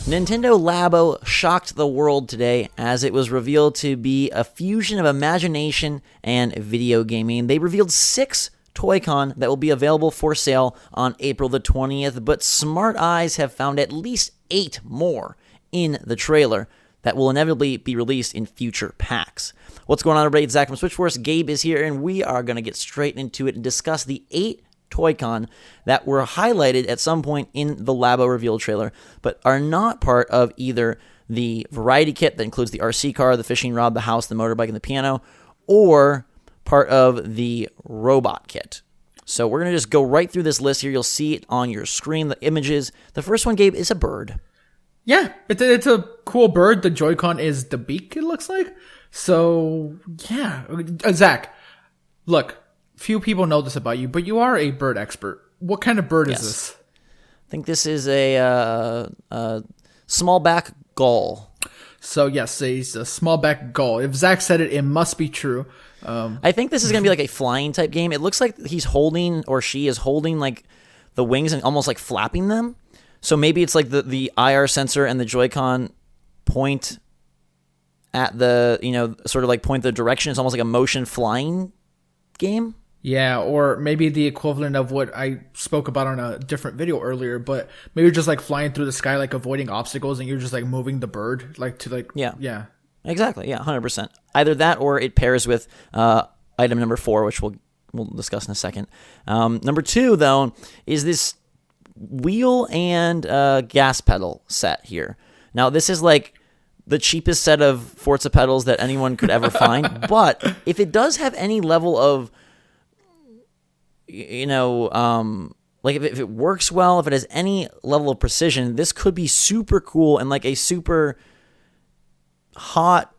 Nintendo Labo shocked the world today as it was revealed to be a fusion of imagination and video gaming. They revealed 6 Toy-Con that will be available for sale on April the 20th, but smart eyes have found at least 8 more in the trailer that will inevitably be released in future packs. What's going on, everybody? It's Zach from Switchforce. Gabe is here, and we are going to get straight into it and discuss the 8 Toy-Con that were highlighted at some point in the Labo reveal trailer, but are not part of either the variety kit that includes the RC car, the fishing rod, the house, the motorbike, and the piano, or part of the robot kit. So we're going to just go right through this list here. You'll see it on your screen, the images. The first one, Gabe, is a bird. Yeah, it's a cool bird. The Joy-Con is the beak, it looks like. So, yeah. Zach, look. Few people know this about you, but you are a bird expert. What kind of bird is this? I think this is a smallback gull. So yes, he's a smallback gull. If Zach said it, it must be true. I think this is going to be like a flying type game. It looks like he's holding, or she is holding, like the wings and almost like flapping them. So maybe it's like the IR sensor and the Joy-Con point at the, sort of like point the direction. It's almost like a motion flying game. Yeah, or maybe the equivalent of what I spoke about on a different video earlier, but maybe you're just like flying through the sky, like avoiding obstacles, and you're just like moving the bird, like to like... Yeah. Exactly, yeah, 100%. Either that or it pairs with item number 4, which we'll discuss in a second. Number 2, though, is this wheel and gas pedal set here. Now, this is like the cheapest set of Forza pedals that anyone could ever find, but if it does have any level of... like if it works well, if it has any level of precision, this could be super cool and like a super hot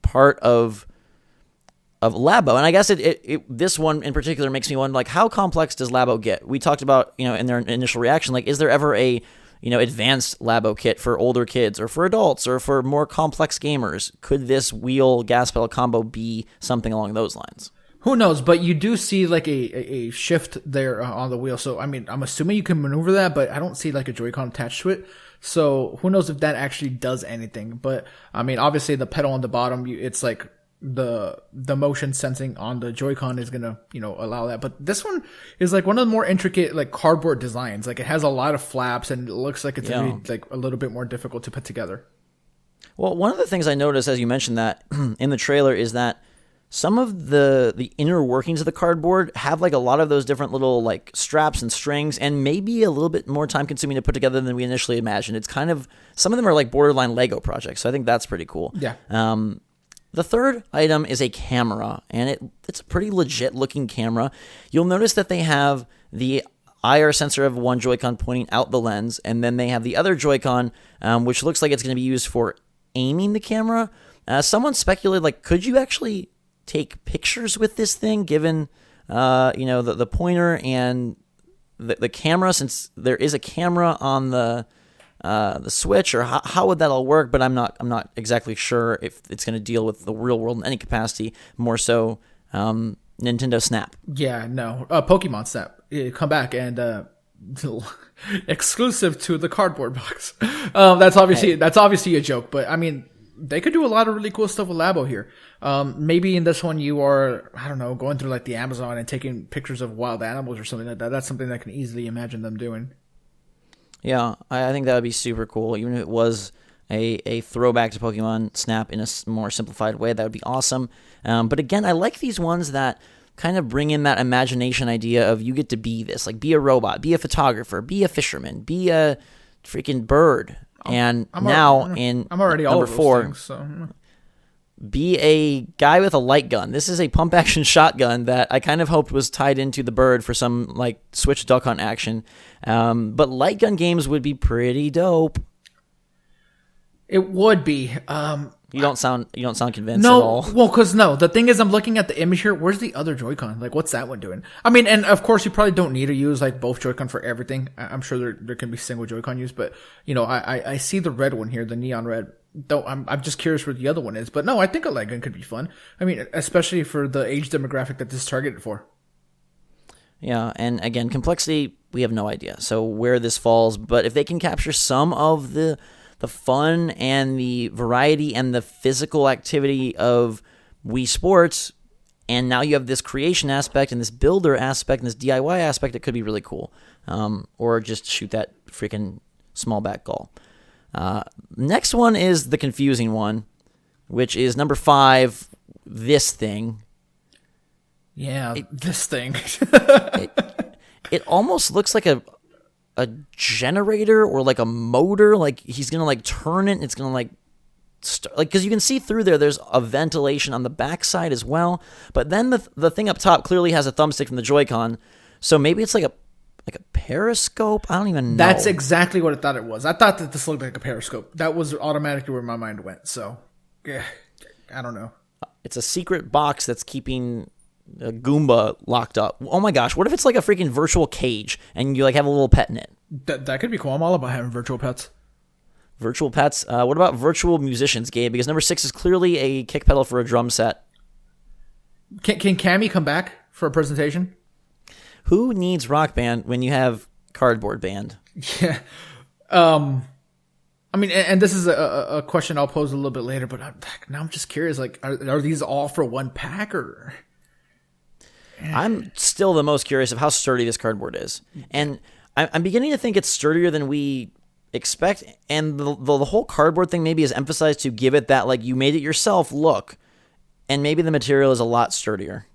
part of Labo. And I guess this one in particular makes me wonder, like, how complex does Labo get? We talked about, in their initial reaction, like, is there ever a advanced Labo kit for older kids or for adults or for more complex gamers? Could this wheel gas pedal combo be something along those lines? Who knows? But you do see like a shift there on the wheel. So, I mean, I'm assuming you can maneuver that, but I don't see like a Joy-Con attached to it. So who knows if that actually does anything. But I mean, obviously the pedal on the bottom, it's like the motion sensing on the Joy-Con is gonna allow that. But this one is like one of the more intricate like cardboard designs. Like it has a lot of flaps and it looks like it's really, like a little bit more difficult to put together. Well, one of the things I noticed as you mentioned that in the trailer is that some of the inner workings of the cardboard have like a lot of those different little like straps and strings, and maybe a little bit more time consuming to put together than we initially imagined. It's kind of, some of them are like borderline Lego projects, so I think that's pretty cool. Yeah. The third item is a camera, and it's a pretty legit looking camera. You'll notice that they have the IR sensor of one Joy-Con pointing out the lens, and then they have the other Joy-Con, which looks like it's going to be used for aiming the camera. Someone speculated, like, could you actually take pictures with this thing, given the pointer and the camera, since there is a camera on the Switch, or how would that all work? But I'm not exactly sure if it's going to deal with the real world in any capacity. More so, Nintendo Snap. Yeah, no, Pokemon Snap. Come back and exclusive to the cardboard box. That's obviously a joke, but I mean, they could do a lot of really cool stuff with Labo here. Maybe in this one you are, I don't know, going through like the Amazon and taking pictures of wild animals or something like that. That's something I can easily imagine them doing. Yeah, I think that would be super cool. Even if it was a throwback to Pokemon Snap in a more simplified way, that would be awesome. But again, I like these ones that kind of bring in that imagination idea of you get to be this, like be a robot, be a photographer, be a fisherman, be a freaking bird. And I'm already number 4, things, so. Be a guy with a light gun. This is a pump action shotgun that I kind of hoped was tied into the bird for some like Switch duck hunt action. But light gun games would be pretty dope. It would be. You don't sound convinced at all. Well, the thing is, I'm looking at the image here. Where's the other Joy-Con? Like, what's that one doing? I mean, and of course, you probably don't need to use like both Joy-Con for everything. I'm sure there can be single Joy-Con use, but I see the red one here, the neon red. Though I'm just curious where the other one is. But no, I think a light gun could be fun. I mean, especially for the age demographic that this is targeted for. Yeah, and again, complexity we have no idea. So where this falls, but if they can capture some of the fun and the variety and the physical activity of Wii Sports, and now you have this creation aspect and this builder aspect and this DIY aspect, it could be really cool. Or just shoot that freaking small back goal. Next one is the confusing one, which is number 5, this thing. Yeah, this thing. It almost looks like a generator or like a motor. Like he's gonna like turn it. And it's gonna like like because you can see through there. There's a ventilation on the backside as well. But then the thing up top clearly has a thumbstick from the Joy-Con. So maybe it's like a periscope. I don't even know. That's exactly what I thought it was. I thought that this looked like a periscope. That was automatically where my mind went. So yeah, I don't know. It's a secret box that's keeping a Goomba locked up. Oh my gosh, what if it's like a freaking virtual cage and you like have a little pet in it? That could be cool. I'm all about having virtual pets. Virtual pets. What about virtual musicians, Gabe? Because number 6 is clearly a kick pedal for a drum set. Can Cammy come back for a presentation? Who needs Rock Band when you have Cardboard Band? Yeah. I mean, and this is a question I'll pose a little bit later, but now I'm just curious. Like, are these all for one pack or? I'm still the most curious of how sturdy this cardboard is. And I'm beginning to think it's sturdier than we expect. And the whole cardboard thing maybe is emphasized to give it that, like, you made it yourself look. And maybe the material is a lot sturdier.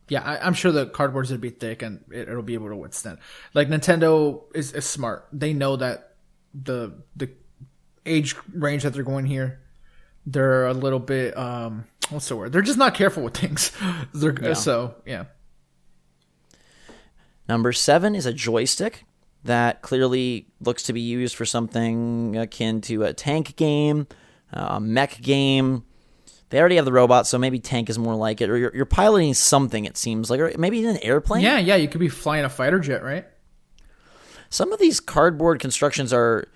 Yeah, I'm sure the cardboard's going to be thick and it'll be able to withstand. Like, Nintendo is smart. They know that the age range that they're going here, they're a little bit, what's the word? They're just not careful with things. So, yeah. Number 7 is a joystick that clearly looks to be used for something akin to a tank game, a mech game. They already have the robot, so maybe tank is more like it. Or you're piloting something, it seems like. Or maybe an airplane? Yeah, you could be flying a fighter jet, right? Some of these cardboard constructions are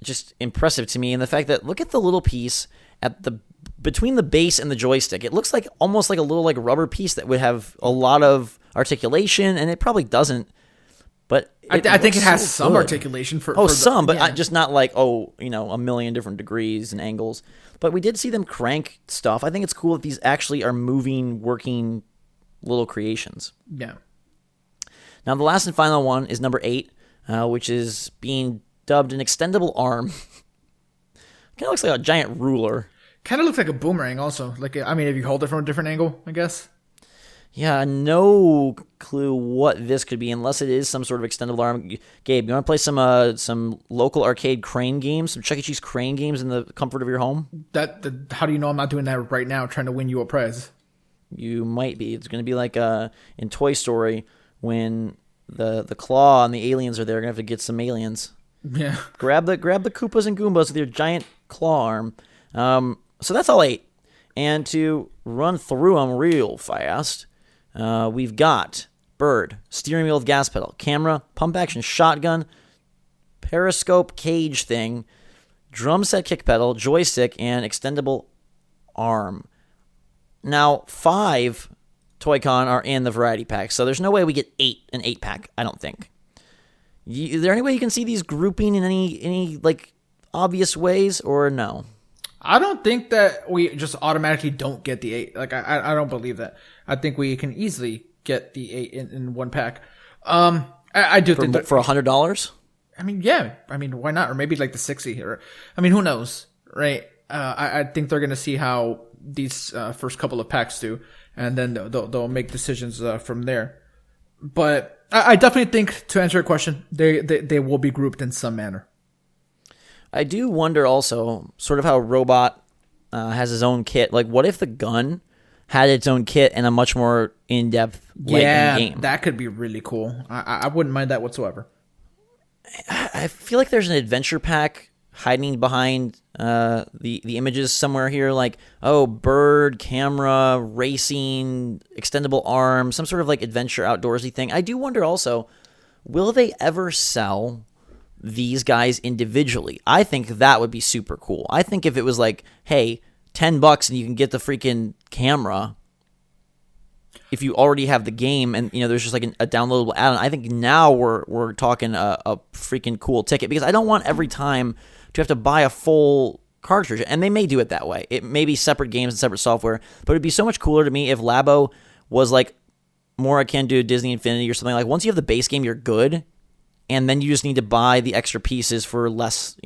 just impressive to me. And the fact that, look at the little piece at between the base and the joystick. It looks like almost like a little like rubber piece that would have a lot of articulation, and it probably doesn't. But I think it has some articulation for some, but just not like a million different degrees and angles. But we did see them crank stuff. I think it's cool that these actually are moving, working little creations. Yeah. Now the last and final one is number 8, which is being dubbed an extendable arm. Kind of looks like a giant ruler. Kind of looks like a boomerang also. Like, I mean, if you hold it from a different angle, I guess. Yeah, no clue what this could be, unless it is some sort of extendable arm. Gabe, you want to play some local arcade crane games, some Chuck E. Cheese crane games in the comfort of your home? How do you know I'm not doing that right now, trying to win you a prize? You might be. It's going to be like in Toy Story when the claw and the aliens are there. You're going to have to get some aliens. Yeah. Grab the Koopas and Goombas with your giant claw arm. So that's all 8. And to run through them real fast, we've got bird, steering wheel with gas pedal, camera, pump action shotgun, periscope cage thing, drum set kick pedal, joystick, and extendable arm. Now, 5 Toy-Con are in the variety pack, so there's no way we get an 8-pack, I don't think. Is there any way you can see these grouping in any like obvious ways, or no? I don't think that we just automatically don't get the 8. Like, I don't believe that. I think we can easily get the 8 in one pack. I do think that for $100. I mean, yeah. I mean, why not? Or maybe like the 60 here. I mean, who knows, right? I think they're gonna see how these first couple of packs do, and then they'll make decisions from there. But I definitely think, to answer your question, they will be grouped in some manner. I do wonder also sort of how Robot has his own kit. Like, what if the gun had its own kit and a much more in-depth game? That could be really cool. I wouldn't mind that whatsoever. I feel like there's an adventure pack hiding behind the images somewhere here. Like, bird, camera, racing, extendable arm, some sort of like adventure outdoorsy thing. I do wonder also, will they ever sell these guys individually? I think that would be super cool. I think if it was like, hey, $10 and you can get the freaking camera, if you already have the game and there's just like a downloadable add-on. I think now we're talking a freaking cool ticket, because I don't want every time to have to buy a full cartridge, and they may do it that way. It may be separate games and separate software, but it'd be so much cooler to me if Labo was like more akin to Disney Infinity or something. Like, once you have the base game, you're good, and then you just need to buy the extra pieces for less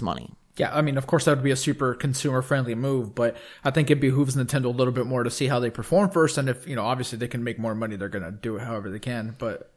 money. Yeah, I mean, of course, that would be a super consumer-friendly move, but I think it behooves Nintendo a little bit more to see how they perform first, and if, obviously they can make more money, they're going to do it however they can, but...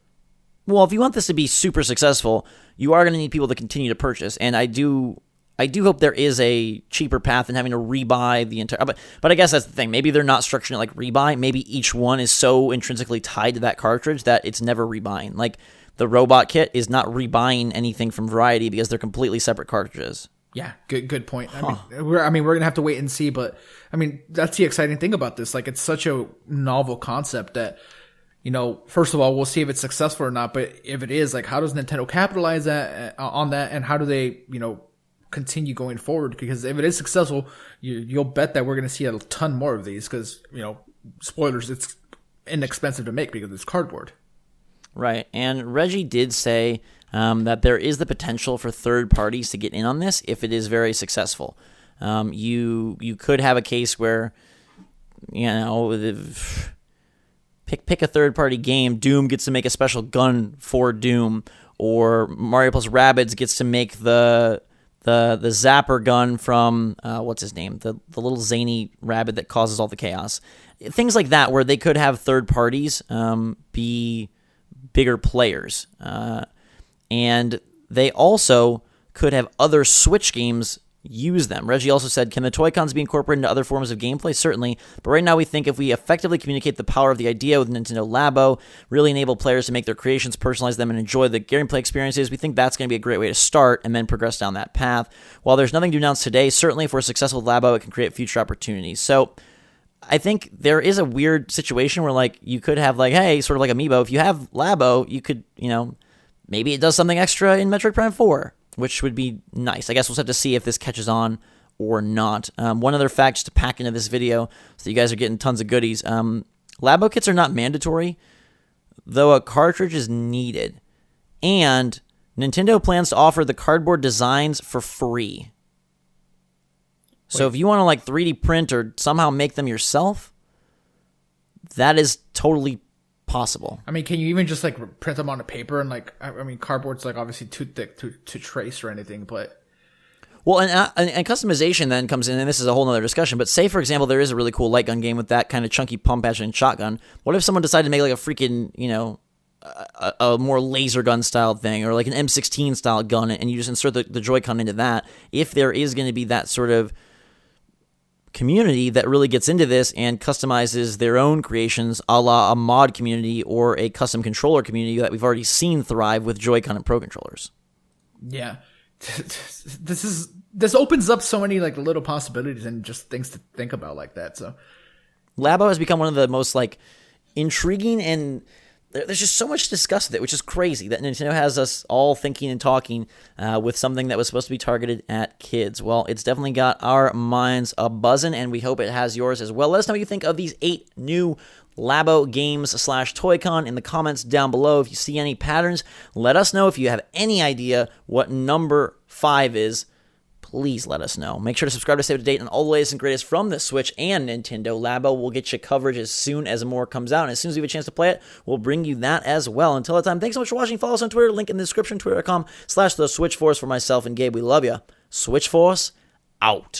Well, if you want this to be super successful, you are going to need people to continue to purchase, and I do hope there is a cheaper path than having to rebuy the entire... But I guess that's the thing. Maybe they're not structuring it like rebuy. Maybe each one is so intrinsically tied to that cartridge that it's never rebuying. Like, the robot kit is not rebuying anything from Variety because they're completely separate cartridges. Yeah, good point. We're gonna have to wait and see, but I mean, that's the exciting thing about this. Like, it's such a novel concept that, first of all, we'll see if it's successful or not. But if it is, like, how does Nintendo capitalize on that, and how do they, continue going forward? Because if it is successful, you'll bet that we're gonna see a ton more of these. Because spoilers, it's inexpensive to make because it's cardboard. Right, and Reggie did say that there is the potential for third parties to get in on this if it is very successful. You could have a case where, pick a third party game. Doom gets to make a special gun for Doom, or Mario plus Rabbids gets to make the zapper gun from what's his name, the little zany rabbit that causes all the chaos. Things like that, where they could have third parties be bigger players. And they also could have other Switch games use them. Reggie also said, can the Toy-Cons be incorporated into other forms of gameplay? Certainly. But right now we think if we effectively communicate the power of the idea with Nintendo Labo, really enable players to make their creations, personalize them, and enjoy the gameplay experiences, we think that's going to be a great way to start and then progress down that path. While there's nothing to announce today, certainly if we're successful with Labo, it can create future opportunities. So I think there is a weird situation where, like, you could have, like, hey, sort of like Amiibo, if you have Labo, you could, maybe it does something extra in Metroid Prime 4, which would be nice. I guess we'll have to see if this catches on or not. One other fact just to pack into this video so that you guys are getting tons of goodies. Labo kits are not mandatory, though a cartridge is needed. And Nintendo plans to offer the cardboard designs for free. So if you want to, like, 3D print or somehow make them yourself, that is totally possible. I mean, can you even just, like, print them on a paper? And, like, I mean, cardboard's, like, obviously too thick to trace or anything, but... Well, and customization then comes in, and this is a whole other discussion, but say, for example, there is a really cool light gun game with that kind of chunky pump action shotgun. What if someone decided to make, like, a freaking, a more laser gun style thing, or like an M16 style gun, and you just insert the Joy-Con into that? If there is going to be that sort of community that really gets into this and customizes their own creations, a la a mod community or a custom controller community that we've already seen thrive with Joy-Con and Pro controllers. Yeah. This opens up so many, like, little possibilities and just things to think about like that. So Labo has become one of the most, like, intriguing, and there's just so much to discuss with it, which is crazy that Nintendo has us all thinking and talking with something that was supposed to be targeted at kids. Well, it's definitely got our minds a-buzzing, and we hope it has yours as well. Let us know what you think of these 8 new Labo games / Toy-Con in the comments down below. If you see any patterns, let us know. If you have any idea what number 5 is, please let us know. Make sure to subscribe to stay up to date on all the latest and greatest from the Switch and Nintendo Labo. We'll get you coverage as soon as more comes out, and as soon as we have a chance to play it, we'll bring you that as well. Until that time, thanks so much for watching. Follow us on Twitter, link in the description, twitter.com/the Switch Force. For myself and Gabe, we love you. Switch Force, out.